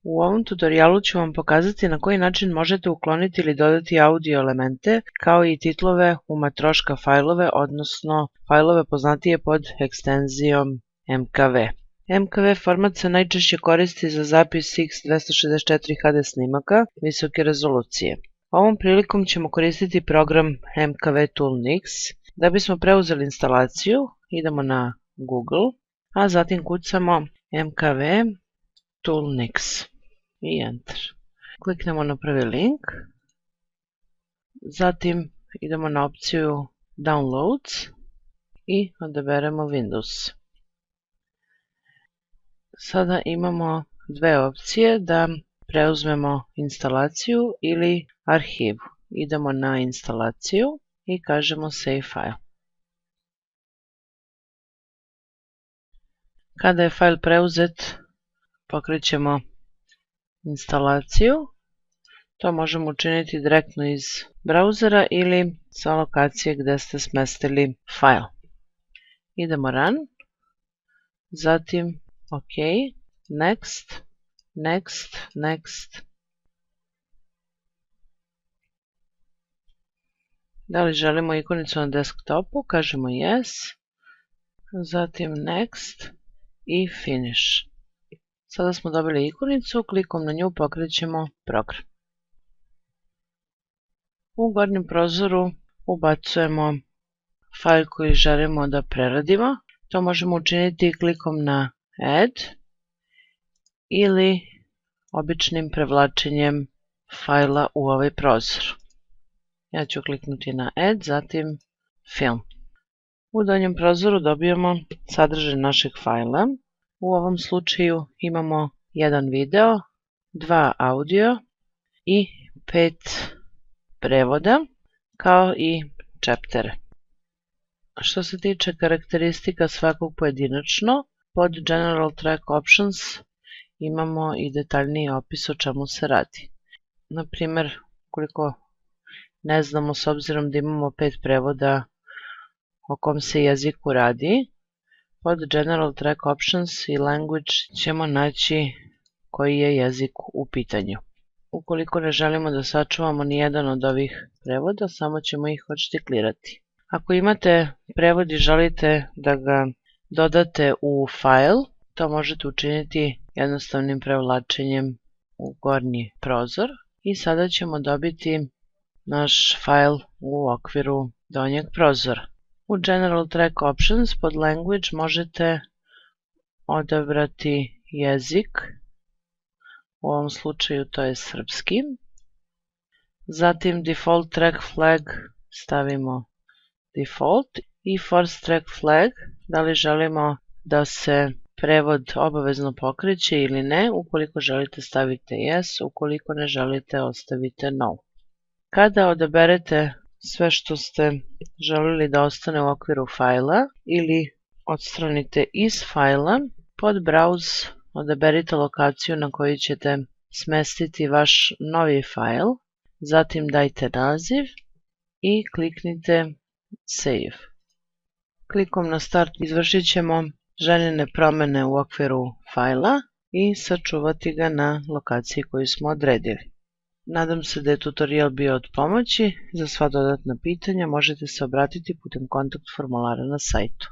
U ovom tutorijalu ću vam pokazati na koji način možete ukloniti ili dodati audio elemente, kao i titlove u matroška fajlove, odnosno fajlove poznatije pod ekstenzijom MKV. MKV format se najčešće koristi za zapis X264 HD snimaka visoke rezolucije. Ovom prilikom ćemo koristiti program MKV Toolnix. Da bismo preuzeli instalaciju, idemo na Google, a zatim kucamo MKV Toolnix i Enter. Kliknemo na prvi link, zatim idemo na opciju Downloads i odaberemo Windows. Sada imamo dve opcije da preuzmemo instalaciju ili arhivu. Idemo na instalaciju i kažemo Save File. Kada je fajl preuzet, pokrećemo instalaciju. To možemo učiniti direktno iz brauzera ili sa lokacije gdje ste smestili fajl. Idemo Run, zatim OK, Next, Next, Next. Da li želimo ikonicu na desktopu? Kažemo Yes, zatim Next i Finish. Sada smo dobili ikonicu, klikom na nju pokrećemo program. U gornjem prozoru ubacujemo fajl koji želimo da preradimo. To možemo učiniti klikom na Add ili običnim prevlačenjem fajla u ovaj prozor. Ja ću kliknuti na Add, zatim Film. U donjem prozoru dobijemo sadržaj našeg fajla. U ovom slučaju imamo jedan video, dva audio i 5 prevoda, kao i chaptere. Što se tiče karakteristika svakog pojedinačno, pod General Track Options imamo i detaljniji opis o čemu se radi. Na primjer, ukoliko ne znamo, s obzirom da imamo 5 prevoda, o kom se jeziku radi, pod General Track Options i Language ćemo naći koji je jezik u pitanju. Ukoliko ne želimo da sačuvamo nijedan od ovih prevoda, samo ćemo ih odštiklirati. Ako imate prevod i želite da ga dodate u fajl, to možete učiniti jednostavnim prevlačenjem u gornji prozor i sada ćemo dobiti naš fajl u okviru donjeg prozora. U General Track Options pod Language možete odabrati jezik, u ovom slučaju to je srpski. Zatim Default Track Flag stavimo Default i Force Track Flag, da li želimo da se prevod obavezno pokreće ili ne. Ukoliko želite stavite Yes, ukoliko ne želite ostavite No. Kada odaberete sve što ste želili da ostane u okviru fajla ili odstranite iz fajla, pod Browse odaberite lokaciju na koju ćete smestiti vaš novi fajl, zatim dajte naziv i kliknite Save. Klikom na Start izvršit ćemo željene promjene u okviru fajla i sačuvati ga na lokaciji koju smo odredili. Nadam se da je tutorial bio od pomoći. Za sva dodatna pitanja možete se obratiti putem kontakt formulara na sajtu.